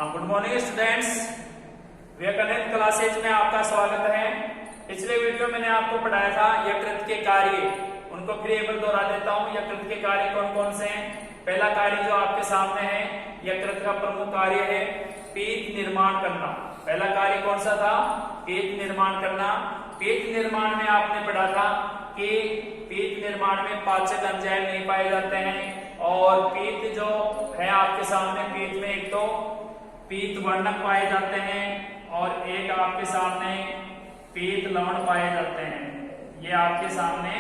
Good morning students, Vivekananda classes में आपका स्वागत है। पिछले वीडियो में मैंने आपको पढ़ाया था यकृत के कार्य, उनको फिर एक बार दोहरा देता हूँ। यकृत के कार्य कौन कौन से हैं? पहला कार्य जो आपके सामने है, यकृत का प्रमुख कार्य है पीत निर्माण करना। पहला कार्य कौन सा था? पीत निर्माण करना। पीत निर्माण में आपने पढ़ा था कि पीत निर्माण में पाचक एंजाइम नहीं पाए जाते हैं, और पीत जो है आपके सामने, पीत में एक तो पीत वर्णक पाए जाते हैं और एक आपके सामने पीत लवण पाए जाते हैं। ये आपके सामने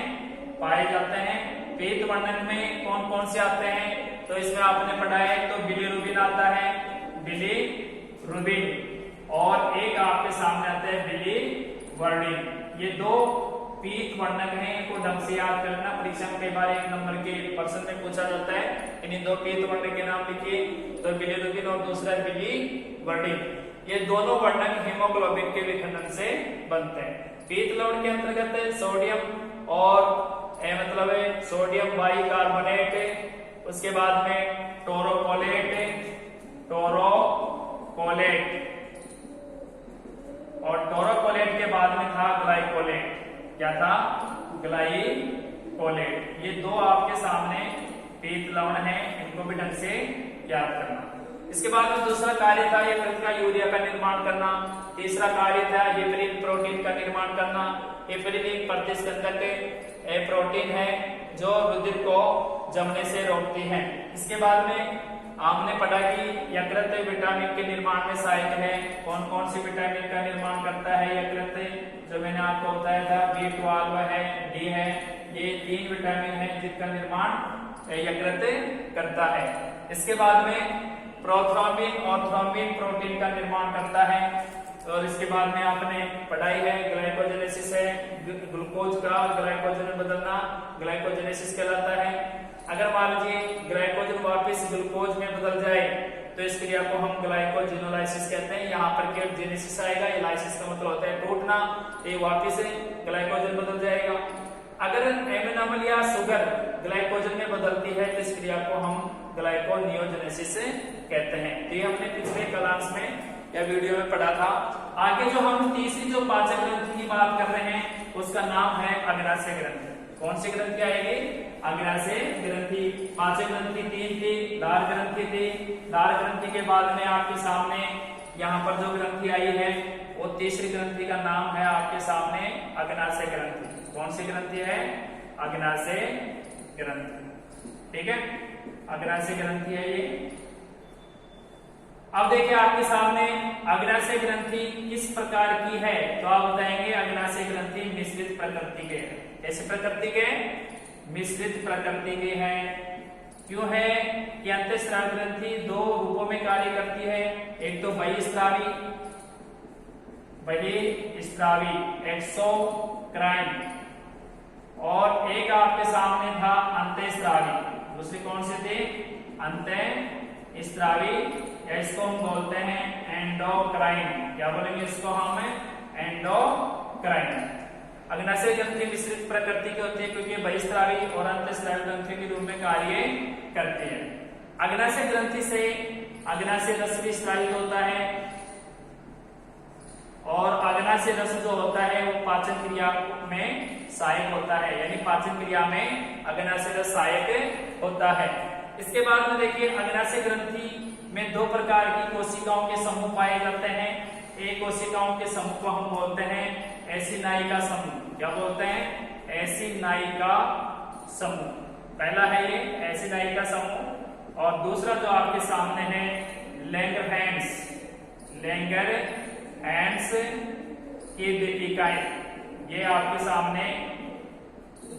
पाए जाते हैं। पीत वर्णक में कौन कौन से आते हैं? तो इसमें आपने पढ़ा है तो बिलीरुबिन आता है, बिलीरुबिन, और एक आपके सामने आता है बिलीवर्णिन। ये दो पीत वर्णक हैं, इनको ढंग से याद करना। परीक्षा में कई बार 1 नंबर के प्रश्न में पूछा जाता है। इन दो पीत वर्णक के नाम लिखिए, तो बिलीरुबिन और दूसरा बिलीवर्णिन। ये दोनों वर्णक हीमोग्लोबिन के विखंडन से बनते हैं। पीत लवण के अंतर्गत सोडियम और मतलब है सोडियम बाइकार्बोनेट, उसके बाद में टोरोकोलेट और टोरोकोलेट के बाद में था ग्लाइकोलेट। क्या था? ग्लाइकोलेट। ये दो आपके सामने पीत लवण है, इनको भी ढंग से याद करना। इसके बाद में दूसरा कार्य था यकृत का यूरिया का निर्माण करना। तीसरा कार्य था हेपरिन प्रोटीन का निर्माण करना। हेपरिन एक प्रतिस्कंदक प्रोटीन है जो रुधिर को जमने से रोकती है। इसके बाद में आपने पढ़ा कि यकृत विटामिन के निर्माण में सहायक है। कौन कौन सी विटामिन का निर्माण करता है यकृत? जो मैंने आपको बताया था, B12 है, D है। ये 3 विटामिन है जिनका निर्माण यकृत करता है। इसके बाद में प्रोथ्रोम्बिन और थ्रोम्बिन प्रोटीन का निर्माण करता है। और इसके बाद में आपने पढ़ाई है ग्लाइकोजेनेसिस है, ग्लूकोज का ग्लाइकोजन में बदलना ग्लाइकोजेनेसिस कहलाता है। अगर मान लीजिए ग्लाइकोजन वापस ग्लूकोज में बदल जाए तो इस क्रिया को हम ग्लाइकोजेनोलाइसिस कहते हैं। यहाँ पर केवल जेनेसिस आएगा, ये लाइसिस का मतलब होता है टूटना, ये वापस ग्लाइकोजन बदल जाएगा। अगर एमिनो अम्ल या शुगर ग्लाइकोजन में बदलती है तो इस क्रिया को हम ग्लाइकोनियोजेनेसिस कहते हैं। तो ये हमने पिछले क्लास में या वीडियो में पढ़ा था। आगे जो हम तीसरी जो पाचक ग्रंथि की बात कर रहे हैं उसका नाम है अग्नाशय ग्रंथि। कौन सी ग्रंथि आएगी? अग्नाशय ग्रंथि। पाचक ग्रंथि 3 थी, दार ग्रंथि थी। दार ग्रंथि के बाद में आपके सामने यहाँ पर जो ग्रंथि आई है वो तीसरी ग्रंथि का नाम है आपके सामने अग्नाशय ग्रंथि। कौन सी ग्रंथि है? अग्नाशय ग्रंथि। ठीक है, अग्नाशय ग्रंथि है ये। अब देखिए आपके सामने अग्नाशय ग्रंथि किस प्रकार की है, तो आप बताएंगे अग्नाशय ग्रंथि मिश्रित प्रकृति के। कैसे प्रकृति के? मिश्रित प्रकृति के हैं। क्यों है कि अंतःस्रावी ग्रंथि 2 रूपों में कार्य करती है। एक तो बहिस्रावी एक्सोक्राइन, और एक आपके सामने था अंतःस्रावी। दूसरी कौन से थे? अंतःस्रावी, इसको हम बोलते हैं एंडोक्राइन। क्या बोलेंगे इसको हम? एंडोक्राइन। अग्नाशय ग्रंथि मिश्रित प्रकृति की होती है क्योंकि बहिस्रावी और अंतःस्रावी ग्रंथि के रूप में कार्य करती है। अग्नाशय ग्रंथि से अग्नाशय रस भी स्रावित होता है, और अग्नाशय रस जो होता है वो पाचन क्रिया में सहायक होता है, यानी पाचन क्रिया में अग्नाशय रस सहायक होता है। इसके बाद में देखिए अग्नाशय ग्रंथि में 2 प्रकार की कोशिकाओं के समूह पाए जाते हैं। एक कोशिकाओं के समूह को हम बोलते हैं एसिनाइका समूह। क्या बोलते हैं? एसिनाइका समूह। पहला है ये एसिनाइका समूह, और दूसरा जो आपके सामने है लैंगरहैंस की दीपिकाएं। ये आपके सामने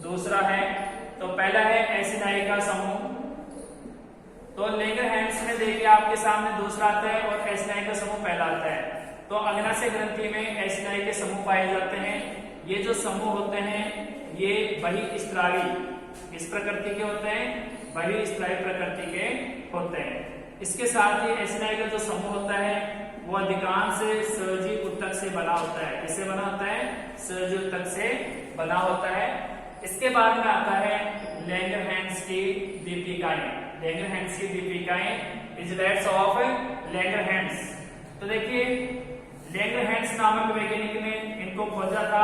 दूसरा है। तो पहला है एसिनाइका समूह। तो लैंगरहैंस में देखिए आपके सामने दूसरा आता है और एसिनाइका समूह पहला आता है। तो अग्नाशय ग्रंथि में एसिनाई के समूह पाए जाते हैं। ये जो समूह होते हैं ये बहिस्रावी किस प्रकृति के होते हैं? बहिस्रावी प्रकृति के होते हैं। इसके साथ ही एसिनाई का जो समूह होता है वो अधिकांश सहजी उत्तक से बना होता है। किससे बना होता है? सहजी उत्तक से बना होता है। इसके बाद में आता है लैंगरहैंस की दीपिकाएं। लैंगरहैंस की दीपिकाएं इजलेट्स ऑफ लैंगरहैंस। इनको खोजा था,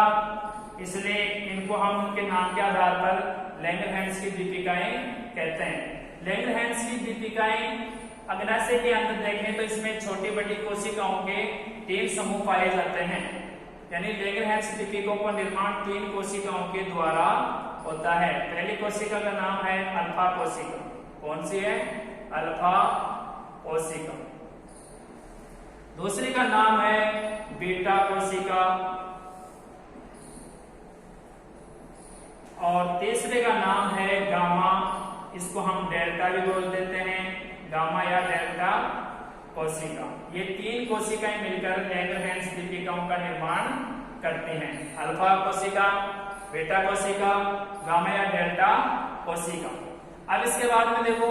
इसलिए इनको हम उनके नाम के आधार पर लैंगरहैंस की दीपिकाएं कहते हैं। लैंगरहैंस की दीपिकाएं अग्नाशय के अंदर देखें तो इसमें छोटी बड़ी कोशिकाओं के 3 समूह पाए जाते हैं, यानी लैंगरहैंस दीपिकाओं का निर्माण 3 कोशिकाओं के द्वारा होता है। पहली कोशिका का नाम है अल्फा कोशिका। कौन सी है? अल्फा कोशिका। दूसरी का नाम है बीटा कोशिका और तीसरे का नाम है गामा। इसको हम डेल्टा भी बोल देते हैं, गामा या डेल्टा कोशिका। ये 3 कोशिकाएं मिलकर लैंगरहैंस दीपिकाओं का निर्माण करती हैं। अल्फा कोशिका, बीटा कोशिका, गामा या डेल्टा कोशिका। अब इसके बाद में देखो,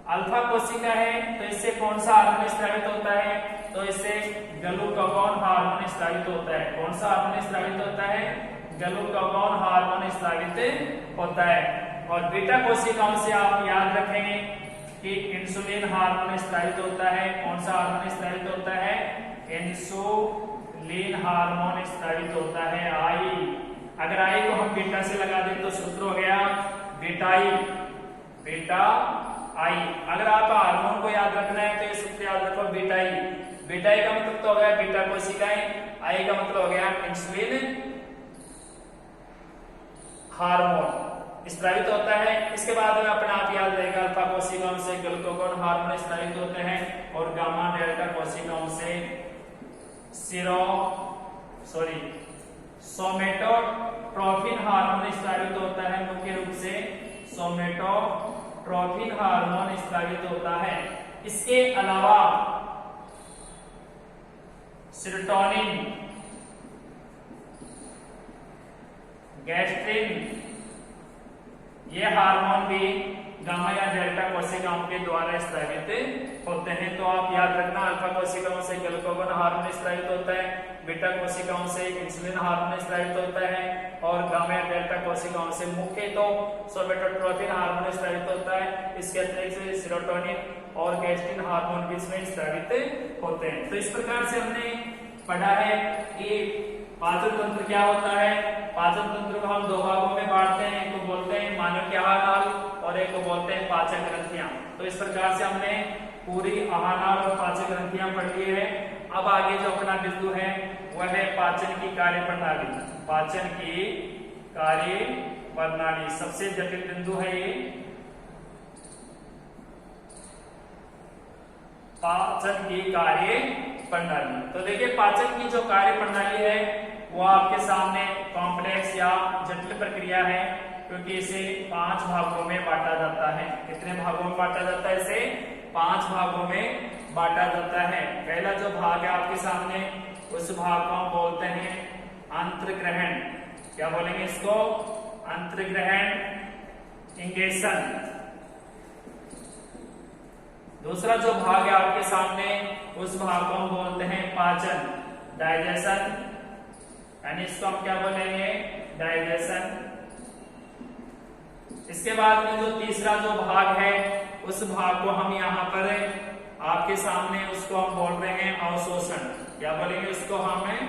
अल्फा कोशिका है तो इससे कौन सा हार्मोन स्रावित होता है? तो इससे ग्लूकागॉन हार्मोन स्रावित होता है। कौन सा हार्मोन स्रावित होता है? ग्लूकागॉन हार्मोन स्रावित होता है। और बीटा कोशिकाओं से आप याद रखेंगे कि इंसुलिन हार्मोन स्रावित होता है। कौन सा हार्मोन स्रावित होता है? इंसुलिन हार्मोन स्रावित होता है, आई। अगर आई को हम बीटा से लगा दें तो सूत्र हो गया बीटाई, बीटा आई। अगर आप हार्मोन को याद रखना है तो ये सूत्र याद रखो बीटाई। बीटाई का मतलब तो हो गया बीटा कोशिकाएं, आई का मतलब हो गया इंसुलिन हार्मोन स्रावित होता है। इसके बाद में अपने आप याद रहेगा अल्फा कोशिकाओं से ग्लूकागॉन हार्मोन स्रावित होते हैं और गामा डेल्टा कोशिकाओं से सोमेटोट्रोफिन हार्मोन स्रावित होता है। मुख्य रूप से सोमेटोट्रोफिन हार्मोन स्रावित होता है। इसके अलावा सेरोटोनिन, गैस्ट्रिन, ये हार्मोन भी गामा या डेल्टा कोशिकाओं के द्वारा स्रावित होते हैं। तो आप याद रखना, अल्फा कोशिकाओं से ग्लूकागॉन हार्मोन स्रावित होता है, बीटा कोशिकाओं से इंसुलिन हार्मोन स्रावित होता है और गामा या डेल्टा कोशिकाओं से मुख्य तो सोमेटोट्रोफिन हार्मोन स्रावित होता है। इसके अतिरिक्त सेरोटोनिन और गैस्ट्रिन हार्मोन भी इसमें स्रावित होते हैं। तो इस प्रकार से हमने पढ़ा है कि पाचन तंत्र क्या होता है। पाचन तंत्र को हम 2 भागों में बांटते हैं, एक को बोलते हैं मानव के आहार नाल और एक को बोलते हैं पाचन ग्रंथियां। तो इस प्रकार से हमने पूरी आहार नाल और पाचन ग्रंथियां पढ़ ली है। अब आगे जो अपना बिंदु है वह है पाचन की कार्य प्रणाली। पाचन की कार्य प्रणाली सबसे जटिल बिंदु है ये। पाचन की कार्य प्रणाली। तो देखिए, पाचन की जो कार्य प्रणाली है वो आपके सामने कॉम्प्लेक्स या जटिल प्रक्रिया है, क्योंकि इसे 5 भागों में बांटा जाता है। कितने भागों में बांटा जाता है? इसे 5 भागों में बांटा जाता है। पहला जो भाग है आपके सामने, उस भाग को हम बोलते हैं अंतर्ग्रहण। क्या बोलेंगे इसको? अंतर्ग्रहण, इंगेशन। दूसरा जो भाग है आपके सामने, उस भाग को हम बोलते हैं पाचन, डाइजेशन, यानी इसको हम क्या बोलेंगे? डाइजेशन। इसके बाद में जो तीसरा जो भाग है, उस भाग को हम यहाँ पर आपके सामने उसको हम बोल रहे हैं अवशोषण। क्या बोलेंगे इसको? हमें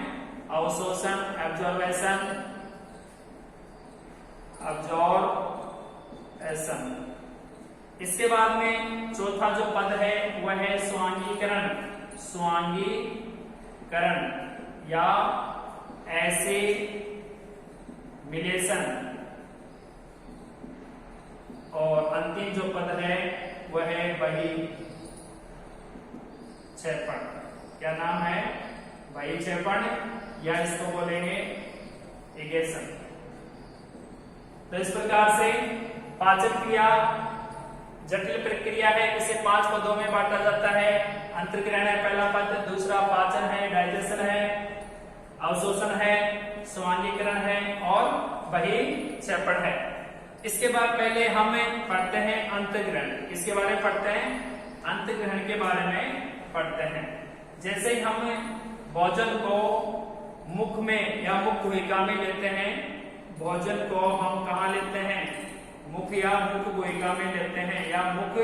अवशोषण, एब्जॉर्बेशन, एब्जॉर्बेशन। इसके बाद में चौथा जो पद है वह है स्वांगीकरण। स्वांगीकरण या एसिमिलेशन। और अंतिम जो पद है वह है बहिक्षेपण। क्या नाम है? बहिक्षेपण, या इसको बोलेंगे इगेशन। तो इस प्रकार से पाचन क्रिया जटिल प्रक्रिया है। इसे 5 पदों में बांटा जाता है। अंतर्ग्रहण है पहला पद, दूसरा पाचन है, डाइजेशन है, अवशोषण है, स्वांगीकरण है और बहिक्षेपण है। इसके बाद पहले हम पढ़ते हैं अंतर्ग्रहण। किसके बारे में पढ़ते हैं? अंतर्ग्रहण के बारे में पढ़ते हैं। जैसे ही हम भोजन को मुख में या मुख गुहिका में लेते हैं, भोजन को हम कहाँ लेते हैं? मुख या मुख गुहिका में लेते हैं, या मुख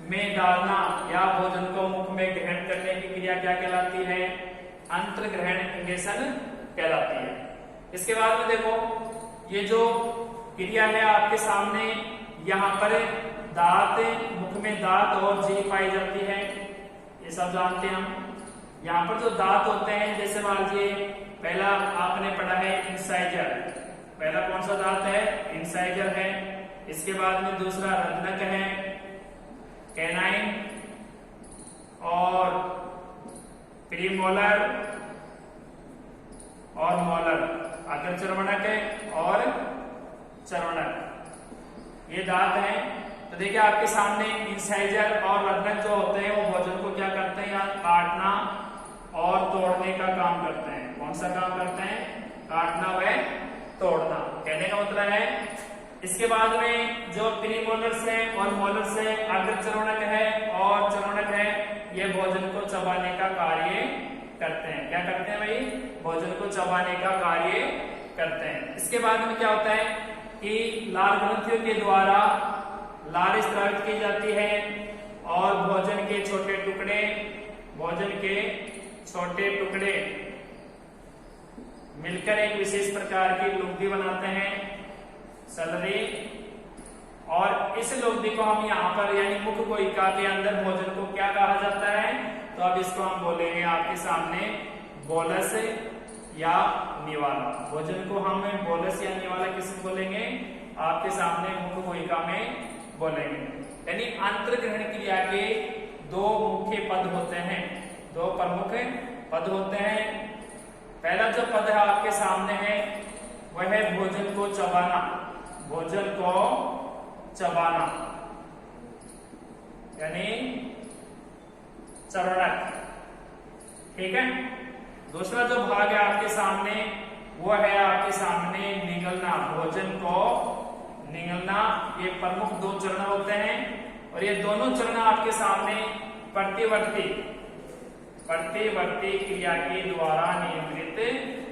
में डालना या भोजन को मुख में ग्रहण करने की क्रिया क्या कहलाती है? अंतर्ग्रहण इंगेशन कहलाती है। इसके बाद में देखो ये जो क्रिया है आपके सामने, यहाँ पर दांत, मुख में दांत और जीभ पाई जाती है, ये सब जानते हैं हम। यहाँ पर जो दांत होते हैं, जैसे मान लीजिए पहला आपने पढ़ा है इंसाइजर, पहला कौन सा दांत है? इंसाइजर है। इसके बाद में दूसरा रत्नक है, कैनाइन और प्रीमोलर और मोलर, अग्र चर्वणक है और चर्वणक, ये दांत हैं। तो देखिए आपके सामने इंसाइजर और रत्नक जो होते हैं वो भोजन को क्या करते हैं? काटना और तोड़ने का काम करते हैं। कौन सा काम करते हैं? काटना व तोड़ना, कहने का मतलब है। इसके बाद में जो प्रीमोलर्स है और मोलर्स है, अग्र चर्वणक है और चर्वणक है, ये भोजन को चबाने का कार्य करते हैं। क्या करते हैं भाई? भोजन को चबाने का कार्य करते हैं। इसके बाद में क्या होता है कि लार ग्रंथियों के द्वारा लार स्रावित की जाती है और भोजन के छोटे टुकड़े मिलकर एक विशेष प्रकार की लुगदी बनाते हैं, सलरी। और इस लुगदी को हम यहाँ पर यानी मुख कोशिका के अंदर भोजन को क्या कहा जाता है? तो अब इसको हम बोलेंगे आपके सामने बोलस या निवाला। भोजन को हम बोलस या निवाला किसको बोलेंगे? आपके सामने मुख कोशिका में बोलेंगे। यानी अंतर्ग्रहण क्रिया के दो मुख्य पद होते हैं, दो प्रमुख पद होते हैं। पहला जो पद है आपके सामने है वह है भोजन को चबाना, भोजन को चबाना यानी चर्वणक, ठीक है। दूसरा जो भाग है आपके सामने वो है आपके सामने निगलना, भोजन को निगलना। ये प्रमुख दो चरण होते हैं और ये दोनों चरण आपके सामने प्रतिवर्ती क्रिया के द्वारा नियंत्रित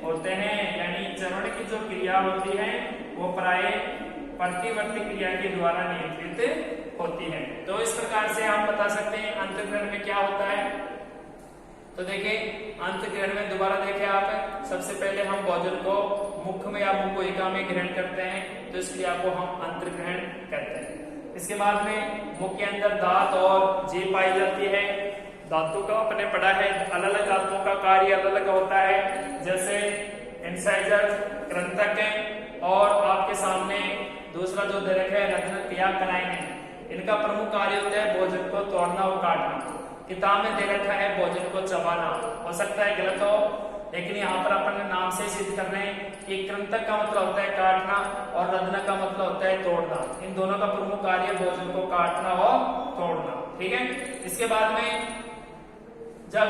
होते हैं। यानी चरण की जो क्रिया होती है वो प्राय प्रतिवर्ती क्रिया के द्वारा नियंत्रित होती है। तो इस प्रकार से हम बता सकते हैं अंतर्ग्रहण में क्या होता है। तो देखिए अंतर्ग्रहण में दोबारा देखें आप, सबसे पहले हम भोजन को मुख में या मुख कोशिका में ग्रहण करते हैं, तो इस क्रिया को हम अंतर्ग्रहण कहते हैं। इसके बाद में मुख के अंदर दांत और जीभ पाई जाती है। दांतों का अपने पढ़ा है, अलग अलग दांतों का कार्य अलग अलग होता है, जैसे इंसाइजर, कृंतक और आपके सामने दूसरा जो दरक है रत्नक या कैनाइन है। इनका प्रमुख कार्य होता है भोजन को तोड़ना और काटना। किताब में दे रखा है भोजन को चबाना, हो सकता है गलत हो, लेकिन यहाँ पर अपन नाम से सिद्ध कर रहे हैं कि कृंतक का मतलब होता है काटना और रत्नक का मतलब होता है तोड़ना। इन दोनों का प्रमुख कार्य भोजन को काटना और तोड़ना, ठीक है। इसके बाद में जब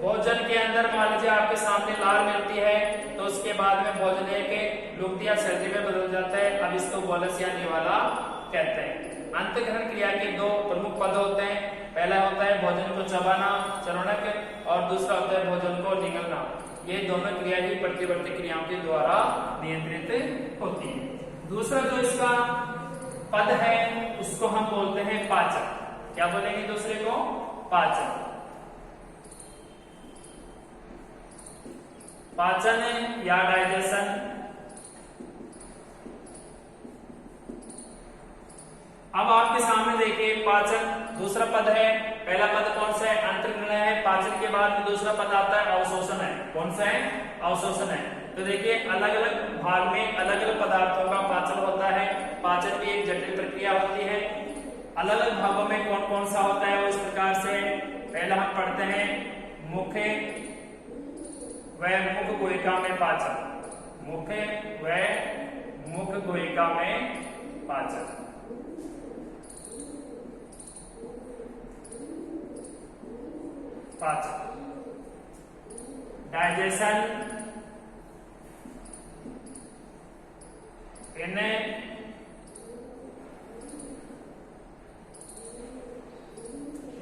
भोजन के अंदर मान लीजिए आपके सामने लार मिलती है तो उसके बाद में भोजन एक लुगदी या सर्दी में बदल जाता है। अब इसको बोलस या निवाला कहते हैं। अंतर्ग्रहण क्रिया के दो प्रमुख पद होते हैं, पहला होता है भोजन को चबाना, चर्वणक, और दूसरा होता है भोजन को निगलना। ये दोनों क्रिया ही प्रतिवर्ती क्रियाओं के द्वारा नियंत्रित होती है। दूसरा जो इसका पद है उसको हम बोलते हैं पाचन। क्या बोलेंगे दूसरे को? पाचन। पाचन या डाइजेशन। अब आपके सामने देखिए पाचन दूसरा पद है। पहला पद कौन सा है? अंतर्ग्रहण है। पाचन के बाद में दूसरा पद आता है अवशोषण है। कौन सा है? अवशोषण है। तो देखिए अलग अलग भाग में अलग अलग पदार्थों का पाचन होता है। पाचन की एक जटिल प्रक्रिया होती है। अलग अलग भागों में कौन कौन सा होता है वो इस प्रकार से पहला हम पढ़ते हैं मुख व मुख गुहिका में पाचन। मुख व मुख गुहिका में पाचन। पाचन, डाइजेशन, इन्हें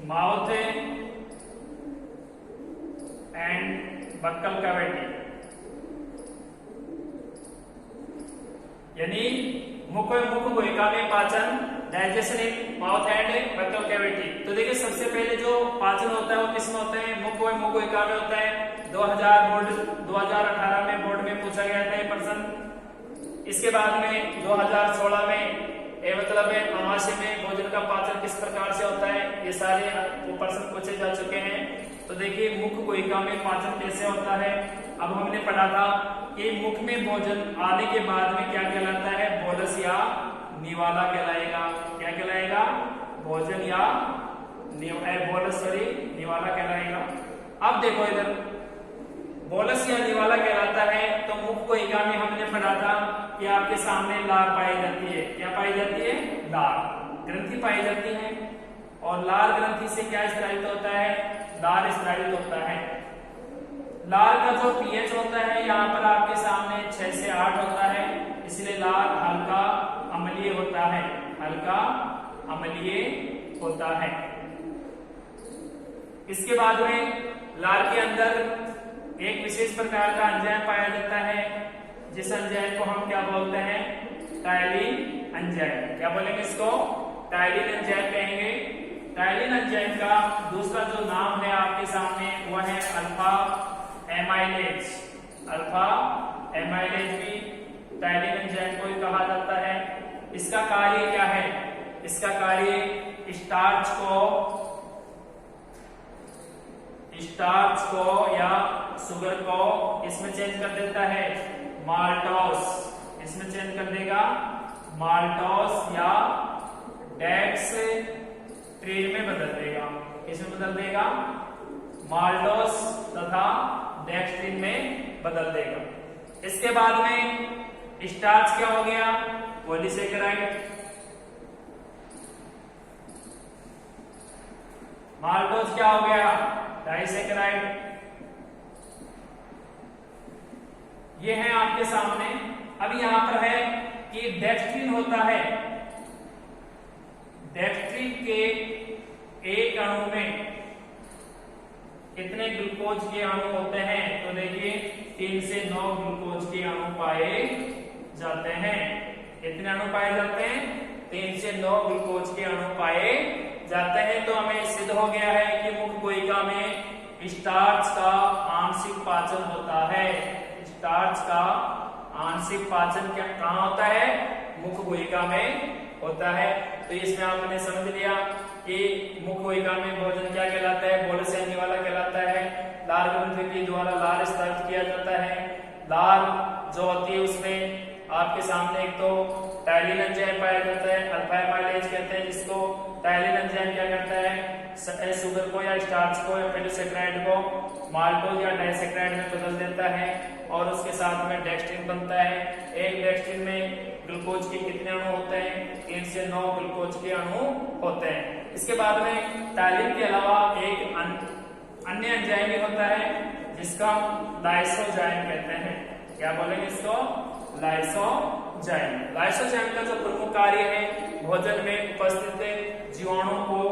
माउथ एंड बक्कल कैविटी, यानी मुख गुहिका में पाचन digestion in mouth and buccal cavity. तो देखिए सबसे पहले जो पाचन होता है वो किसमें होता है, मुख व मुखोहिका में होता है। 2018 में बोर्ड में पूछा गया था ये प्रश्न। इसके बाद में 2016 में मतलब अमाशय में भोजन का पाचन किस प्रकार से होता है, ये सारे प्रश्न पूछे जा चुके हैं। तो देखिए मुख कोशिका में पाचन कैसे होता है। अब हमने पढ़ा था कि मुख में भोजन आने के बाद में क्या कहलाता है, बोलस या निवाला कहलाएगा। क्या कहलाएगा, भोजन या बोलस निवाला कहलाएगा। अब देखो इधर बोलस या निवाला कहलाता है तो मुख कोशिका में हमने पढ़ा था कि आपके सामने लार पाई जाती है। क्या पाई जाती है, लार ग्रंथि पाई जाती है। और लार ग्रंथि से क्या स्रावित होता है, लार स्रावित होता है। लार का जो पीएच होता है यहाँ पर आपके सामने 6 से 8 होता है, इसलिए लार हल्का अम्लीय होता है, हल्का अम्लीय होता है। इसके बाद में लार के अंदर एक विशेष प्रकार का एंजाइम पाया जाता है, जिस एंजाइम को हम क्या बोलते हैं, टायलिन एंजाइम। क्या बोलेंगे इसको, टायलिन एंजाइम कहेंगे। टायलिन एंजाइम का दूसरा जो नाम है आपके सामने वह है अल्फा एमाइलेज। अल्फा एमाइलेज भी टायलिन एंजाइम को ही कहा जाता है। इसका कार्य क्या है, इसका कार्य स्टार्च को या शुगर को इसमें चेंज कर देता है, माल्टोस। इसमें चेंज कर देगा माल्टोस या डेक्सट्रिन में बदल देगा। इसमें बदल देगा माल्टोस तथा डेक्सट्रिन में बदल देगा। इसके बाद में स्टार्च क्या हो गया, पॉलीसेकेराइड। माल्टोस क्या हो गया, डाइसेकेराइड। ये है आपके सामने। अब यहां पर है कि डेक्सट्रिन होता है। डेक्सट्रिन के एक अणु में कितने ग्लूकोज के अणु होते हैं, तो देखिए 3 से 9 ग्लूकोज के अणु पाए जाते हैं। कितने अणु पाए जाते हैं, 3 से 9 ग्लूकोज के अणु पाए जाते हैं। तो हमें सिद्ध हो गया है कि मुख कोशिका में स्टार्च का आंशिक पाचन होता है। स्टार्च का आंशिक पाचन क्या कहाँ होता है, मुख कोशिका में होता है। तो इसमें आपने समझ लिया कि मुख कोशिका में भोजन क्या कहलाता है, बोलस या निवाला कहलाता है। लार ग्रंथि के द्वारा लार स्रावित किया जाता है। लार जो होती है उसमें आपके सामने एक तो टायलिन एंजाइम पाया जाता है, अल्फा एमाइलेज कहते हैं जिसको। टायलिन एंजाइम क्या करता है, शुगर को या स्टार्च को या पॉलीसेकेराइड को माल्टोज या डाइसेकेराइड में बदल देता है और उसके साथ में डेक्सट्रिन बनता है। एक डेक्सट्रिन में ग्लूकोज के कितने अणु होते हैं, 3 से 9 ग्लूकोज के अणु होते हैं। इसके बाद में टायलिन के अलावा एक अन्य एंजाइम भी होता है जिसका लाइसोजाइम कहते हैं। क्या बोलेंगे इसको, लाइसोजाइम। लाइसोजाइम का जो प्रमुख कार्य है भोजन में उपस्थित जीवाणुओं को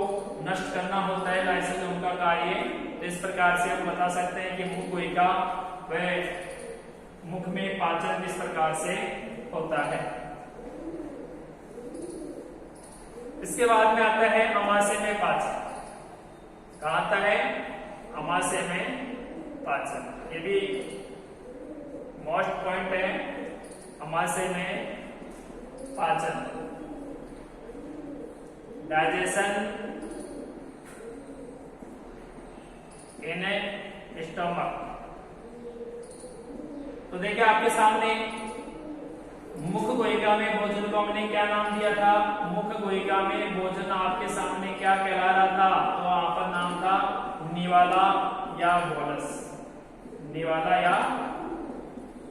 नष्ट करना होता है, लाइसोजाइम का कार्य। तो इस प्रकार से हम बता सकते हैं कि मुख कोशिका व मुख में पाचन किस प्रकार से होता है। इसके बाद में आता है अमाशय में पाचन। कहाँ आता है, अमाशय में पाचन। ये भी मोस्ट पॉइंट है, अमाशय में पाचन। Digestion in stomach. तो देखिए आपके सामने मुख कोशिका में भोजन को हमने क्या नाम दिया था, मुख कोशिका में भोजन आपके सामने क्या कहला रहा था, तो वहां पर नाम था निवाला या बोलस। निवाला या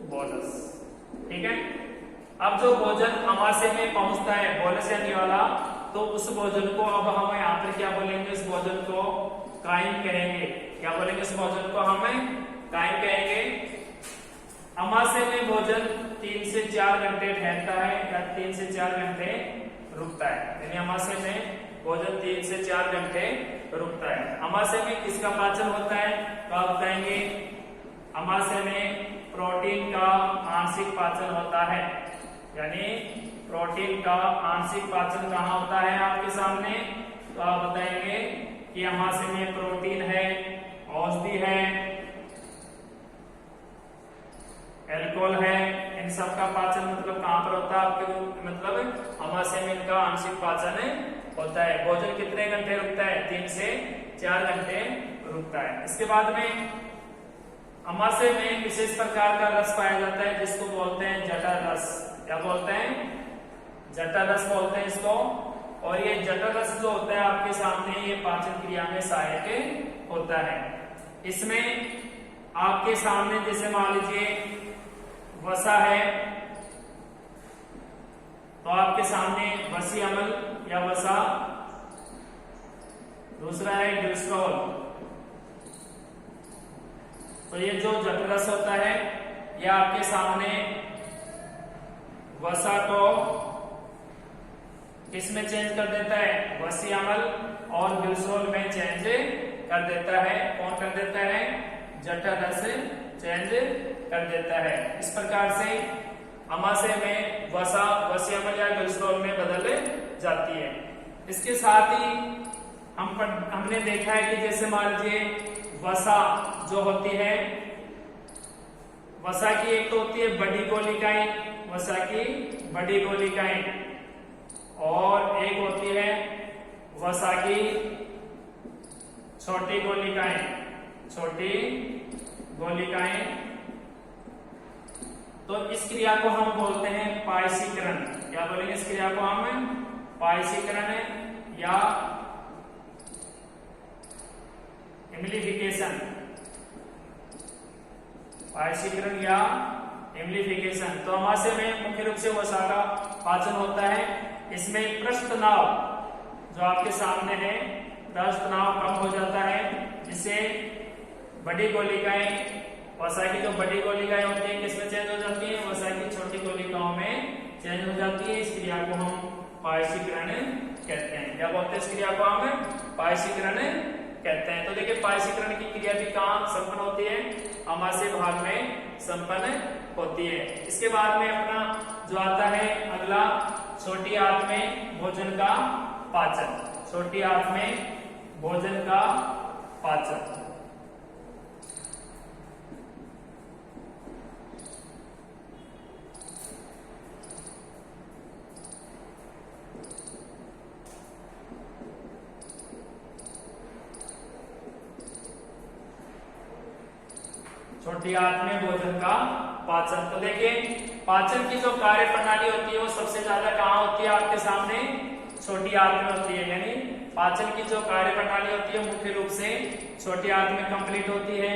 बोलस, ठीक है। अब जो भोजन अमाशय में पहुंचता है, बोलस या निवाला, तो उस भोजन को अब हम यहाँ पर क्या बोलेंगे, इस भोजन को काइम कहेंगे। क्या बोलेंगे, इस भोजन को हम काइम कहेंगे। अमाशय में भोजन 3 से 4 घंटे ठहरता है या 3 से 4 घंटे रुकता है, यानी अमाशय में भोजन 3 से 4 घंटे रुकता है। अमाशय में किसका पाचन होता है, तो आप बताएंगे अमाशय में प्रोटीन का आंशिक पाचन होता है, यानी प्रोटीन का आंशिक पाचन कहाँ होता है आपके सामने? तो आप बताएंगे कि अमाशय में प्रोटीन है, औषधि है, एल्कोहल है, इन सब का पाचन मतलब कहाँ पर होता है आपके? मतलब अमाशय में इनका आंशिक पाचन होता है। भोजन कितने घंटे रुकता है? 3 से 4 घंटे रुकता है। इसके बाद में अमाशय में विशेष प्रकार का रस पाया जाता है जिसको बोलते हैं जठर रस। क्या बोलते हैं? जठर रस बोलते हैं इसको। और ये जठर रस जो होता है आपके सामने, ये पाचन क्रिया में सहायक होता है। इसमें आपके सामने जैसे मान लीजिए वसा है, तो आपके सामने वसी अम्ल या वसा, दूसरा है ग्लिसरॉल। तो ये जो जठर रस होता है ये आपके सामने वसा को किसमें चेंज कर देता है? वसी अम्ल और ग्लिसरॉल में चेंज कर देता है। कौन कर देता है? जठर रस चेंज कर देता है। इस प्रकार से अमाशय में वसा वसी अम्ल या ग्लिसरॉल में बदल जाती है। इसके साथ ही हमने देखा है कि जैसे मान लीजिए वसा जो होती है, वसा की एक तो होती है बड़ी गोलिकाएं, वसा की बड़ी गोलिकाएं, और एक होती है वसा की छोटी गोलिकाएं, छोटी गोलिकाएं। तो इस क्रिया को हम बोलते हैं पायसीकरण। क्या बोलेंगे इस क्रिया को हम? पायसीकरण या एम्प्लीफिकेशन। पायसीकरण या एम्प्लीफिकेशन। तो अमाशय में मुख्य रूप से वसा का पाचन होता है। इसमें पृष्ठनाव जो आपके सामने है, पृष्ठनाव कम हो जाता है, जिससे बड़ी गोलिकाएं, वसा की जो बड़ी गोलिकाएं होती है किसमें चेंज हो जाती है? वसा की छोटी गोलिकाओं में चेंज हो जाती है। इस क्रिया को हम पायसीकरण कहते हैं। क्या बोलते हैं इस क्रिया को? हम पायसीकरण कहते हैं। तो देखिए पायसीकरण की क्रिया भी कहाँ संपन्न होती है? अमाशय भाग में संपन्न होती है। इसके बाद में अपना जो आता है अगला, छोटी आंत में भोजन का पाचन। छोटी आंत में भोजन का पाचन। छोटी आंत में भोजन का पाचन। तो देखिए पाचन की जो कार्य प्रणाली होती है वो सबसे ज्यादा कहाँ होती है आपके सामने? छोटी आंत में होती है। यानी पाचन की जो कार्य प्रणाली होती है मुख्य रूप से छोटी आंत में कंप्लीट होती है।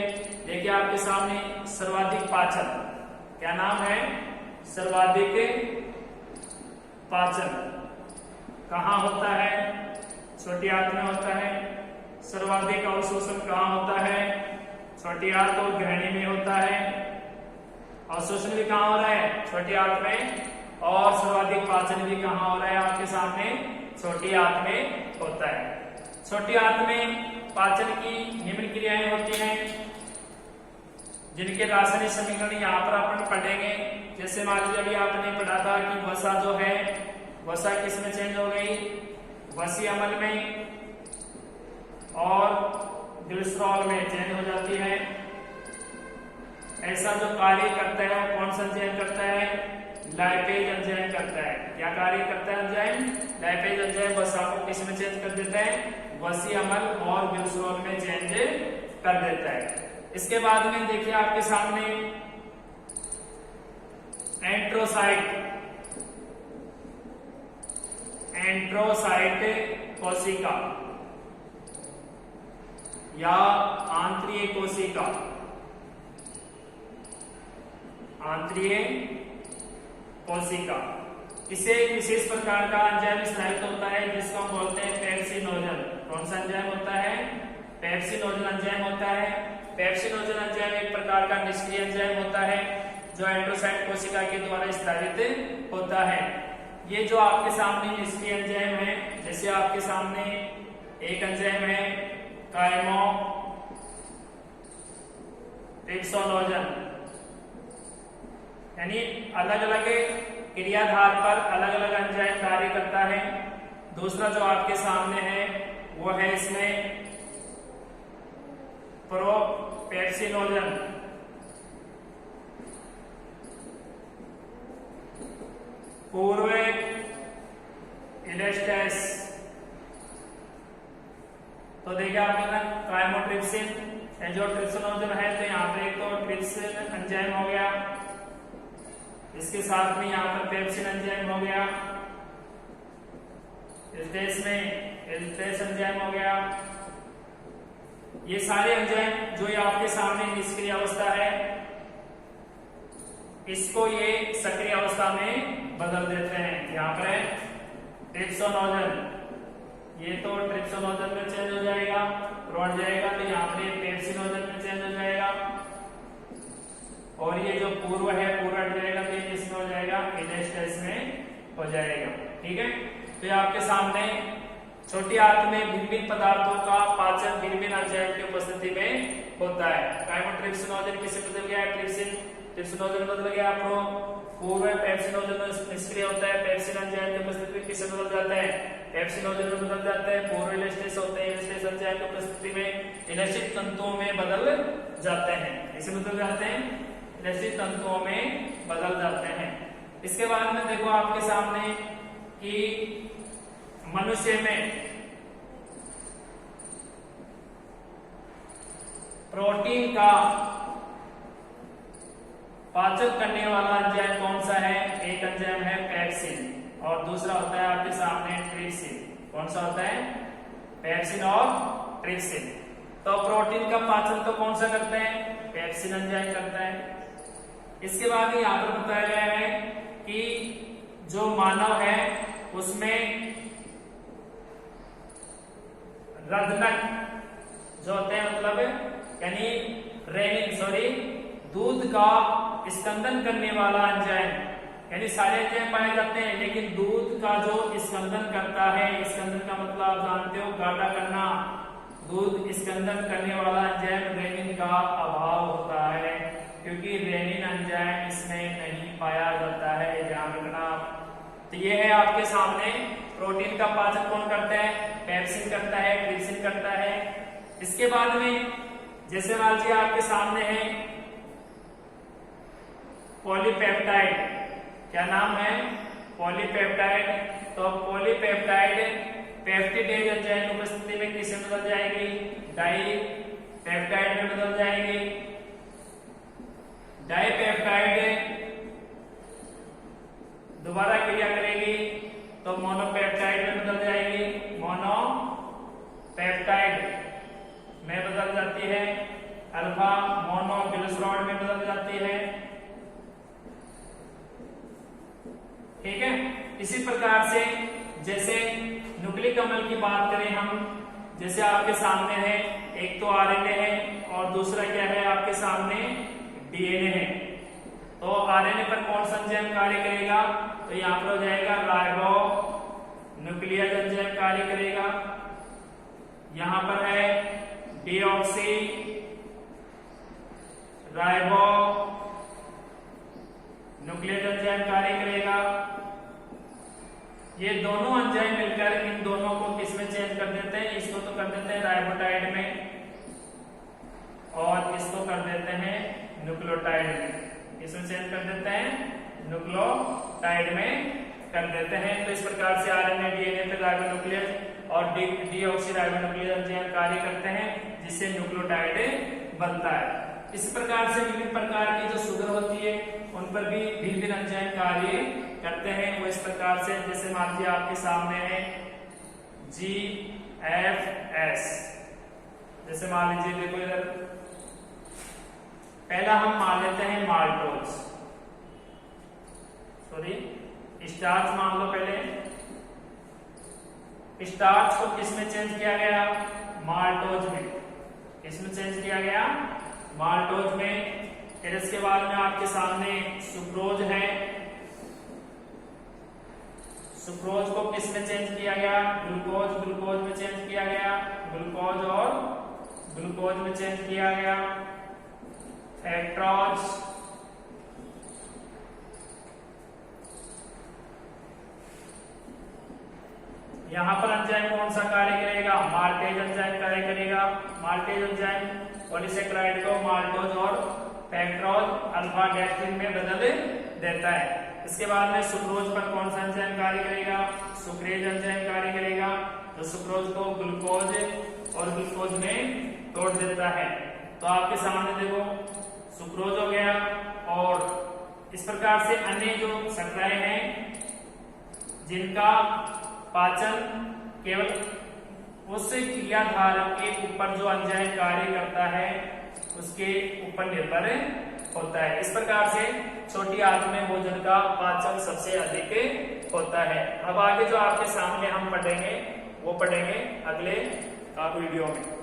देखिए आपके सामने सर्वाधिक पाचन, क्या नाम है? सर्वाधिक पाचन कहाँ होता है? छोटी आंत में होता है। सर्वाधिक अवशोषण कहाँ होता है? छोटी आंत और ग्रहणी में होता है। अवशोषण भी कहाँ हो रहा है? छोटी आंत में। और सर्वाधिक पाचन भी कहाँ हो रहा है आपके सामने? छोटी आंत में होता है। छोटी आंत में पाचन की निम्न क्रियाएं होती हैं जिनके रासायनिक समीकरण यहाँ पर अपन पढ़ेंगे। जैसे मान लीजिए अभी आपने पढ़ा था कि वसा जो है, वसा किस में चेंज हो गई? वसी अम्ल में और ग्लिसरॉल में चेंज हो जाती है। ऐसा जो कार्य करता है वो कौन सा एंजाइम करता है? लाइपेज एंजाइम करता है। क्या कार्य करता है एंजाइम? लाइपेज एंजाइम वसा को किस में चेंज कर देता है? वसी अम्ल और ग्लिसरॉल में चेंज कर देता है। इसके बाद में देखिए आपके सामने एंट्रोसाइट, एंट्रोसाइट कोशिका या आंतरीय कोशिका, आंतरीय कोशिका, इसे एक विशेष प्रकार का एंजाइम स्नायित होता है जिसको हम बोलते हैं पेप्सिनोजन। कौन सा एंजाइम होता है? पेप्सिनोजन एंजाइम होता है। पेप्सिनोजन एंजाइम एक प्रकार का निष्क्रिय एंजाइम होता है जो एंट्रोसाइट कोशिका के द्वारा स्रावित होता है। ये जो आपके सामने निष्क्रिय एंजाइम है, जैसे आपके सामने एक एंजाइम है काइमो ट्रिप्सोनोजन, यानी अलग अलग क्रियाधार पर अलग अलग एंजाइम कार्य करता है। दूसरा जो आपके सामने है वो है इसमें प्रोपेप्सिनोजन। पूर्व इलेस्टेस, तो देखिए आपके ना ट्राइमोट्रिप्सिन जो ट्रिप्सिनोजन है, तो यहाँ पे एक तो ट्रिप्सिन एंजाइम हो गया, इसके साथ में यहाँ पर पेप्सिन एंजाइम हो गया, एल्डेस में एल्डेस एंजाइम हो गया। ये सारे एंजाइम जो ये आपके सामने निष्क्रिय अवस्था है, इसको ये सक्रिय अवस्था में बदल देते हैं। यहाँ पर है ट्रिप्सिनोजन, ये तो ट्रिप्सिनोजन में चेंज हो जाएगा, रोड जाएगा, तो यहाँ पे पेप्सिनोजन में चेंज हो जाएगा, और ये जो पूर्व है पूरा हट जाएगा, तो ये इसमें हो जाएगा इलेस्टेस में हो जाएगा। ठीक है, तो ये आपके सामने छोटी आंत में भिन्न भिन्न पदार्थों का पाचन भिन्न भिन्न एंजाइम की उपस्थिति में होता है। ट्राइमोट्रिप्सिनोजन किसे बदल गया, ट्रिप्सिनोजन बदल गया, आपको पूर्व पेप्सिनोजन निष्क्रिय होता है, पेप्सिन एंजाइम की उपस्थिति में किसे बदल जाता है, पेप्सिनोजन में बदल जाता है। पूर्व इलेस्टेस होते हैं, इलेस्टेस एंजाइम की उपस्थिति में इलेस्टिक तंतुओं में बदल जाते हैं। इसे बदल जाते हैं, इलेस्टिक तंतुओं में बदल जाते हैं। इसके बाद में देखो आपके सामने कि मनुष्य में प्रोटीन का पाचन करने वाला एंजाइम कौन सा है, एक एंजाइम है पेप्सिन और दूसरा होता है आपके सामने ट्रिप्सिन। कौन सा होता है, पेप्सिन और ट्रिप्सिन। तो प्रोटीन का पाचन तो कौन सा करते हैं, पेप्सिन एंजाइम करता है। इसके बाद यहाँ पर बताया गया है कि जो मानव है उसमें रजनक जो होते हैं, मतलब यानी रेनिन दूध का स्कंदन करने वाला एंजाइम, यानी सारे एंजाइम पाए जाते हैं, लेकिन दूध का जो स्कंदन करता है, स्कंदन का मतलब आप जानते हो गाढ़ा करना, दूध स्कंदन करने वाला एंजाइम रेनिन का अभाव होता है, क्योंकि रेनिन एंजाइम इसमें नहीं पाया जाता है, ध्यान रखना। तो ये है आपके सामने प्रोटीन का पाचन कौन करता है, पेप्सिन करता है, ट्रिप्सिन करता है। इसके बाद में जैसे मान लीजिए आपके सामने है पॉलीपेप्टाइड, क्या नाम है, पॉलीपेप्टाइड। तो पॉलीपेप्टाइड पेप्टिडेज एंजाइम की उपस्थिति में किसे बदल जाएगी, डाइपेप्टाइड में बदल जाएगी। डाइपेप्टाइड दोबारा क्रिया करेगी तो मोनोपेप्टाइड में बदल जाएगी, मोनोपेप्टाइड में बदल जाती है, अल्फा मोनोग्लिसरॉल में बदल जाती है। ठीक है, इसी प्रकार से जैसे न्यूक्लिक अम्ल की बात करें हम, जैसे आपके सामने है एक तो आरएनए है और दूसरा क्या है आपके सामने डीएनए है। तो आरएनए पर कौन सा एंजाइम कार्य करेगा, तो यहाँ पर हो जाएगा राइबो न्यूक्लियस एंजाइम कार्य करेगा। यहाँ पर है डीऑक्सी राइबो न्यूक्लियस एंजाइम कार्य करेगा। ये दोनों एंजाइम मिलकर इन दोनों को किसमें चेंज कर देते हैं, इसको तो कर देते हैं राइबोटाइड में और इसको कर देते हैं न्यूक्लियोटाइड में। इसमें चेंज कर देते हैं न्यूक्लियोटाइड में कर देते हैं। तो इस प्रकार से आरएनए डीएनए पे राइबोन्यूक्लियस और डीऑक्सीराइबोन्यूक्लियस एंजाइम कार्य करते हैं, जिससे न्यूक्लियोटाइड बनता है। इस प्रकार से विभिन्न प्रकार की जो शुगर होती है उन पर भी भिन्न एंजाइम कार्य करते हैं। वो इस प्रकार से, जैसे मान लीजिए आपके सामने है GFS, जैसे मान लीजिए देखो इधर पहला हम मान लेते हैं माल्टोज, स्टार्च मान लो। पहले स्टार्च को किसमें चेंज किया गया, माल्टोज में। इसमें चेंज किया गया माल्टोज में। फिर इसके बाद में आपके सामने सुक्रोज है, सुक्रोज को किसमें चेंज किया गया, ग्लूकोज में चेंज किया गया, ग्लूकोज और ग्लूकोज में चेंज किया गया। फ्रक्टोज यहाँ पर एंजाइम कौन सा कार्य करेगा, माल्टेज एंजाइम कार्य करेगा। माल्टेज एंजाइम पॉलीसेकेराइड को माल्टोज और पेक्ट्रोज अल्फा गैस्ट्रिन में बदल देता है। इसके बाद में सुक्रोज पर कौन सा एंजाइम कार्य करेगा, सुक्रेज एंजाइम कार्य करेगा, तो सुक्रोज को ग्लूकोज और ग्लूकोज में तोड़ देता है। तो आपके सामने देखो सुक्रोज हो गया, और इस प्रकार से अन्य जो शर्कराएं हैं जिनका पाचन केवल उस क्रियाधारक के ऊपर जो एंजाइम कार्य करता है उसके ऊपर निर्भर होता है। इस प्रकार से छोटी आंत में भोजन का पाचन सबसे अधिक होता है। अब आगे जो आपके सामने हम पढ़ेंगे वो पढ़ेंगे अगले वीडियो में।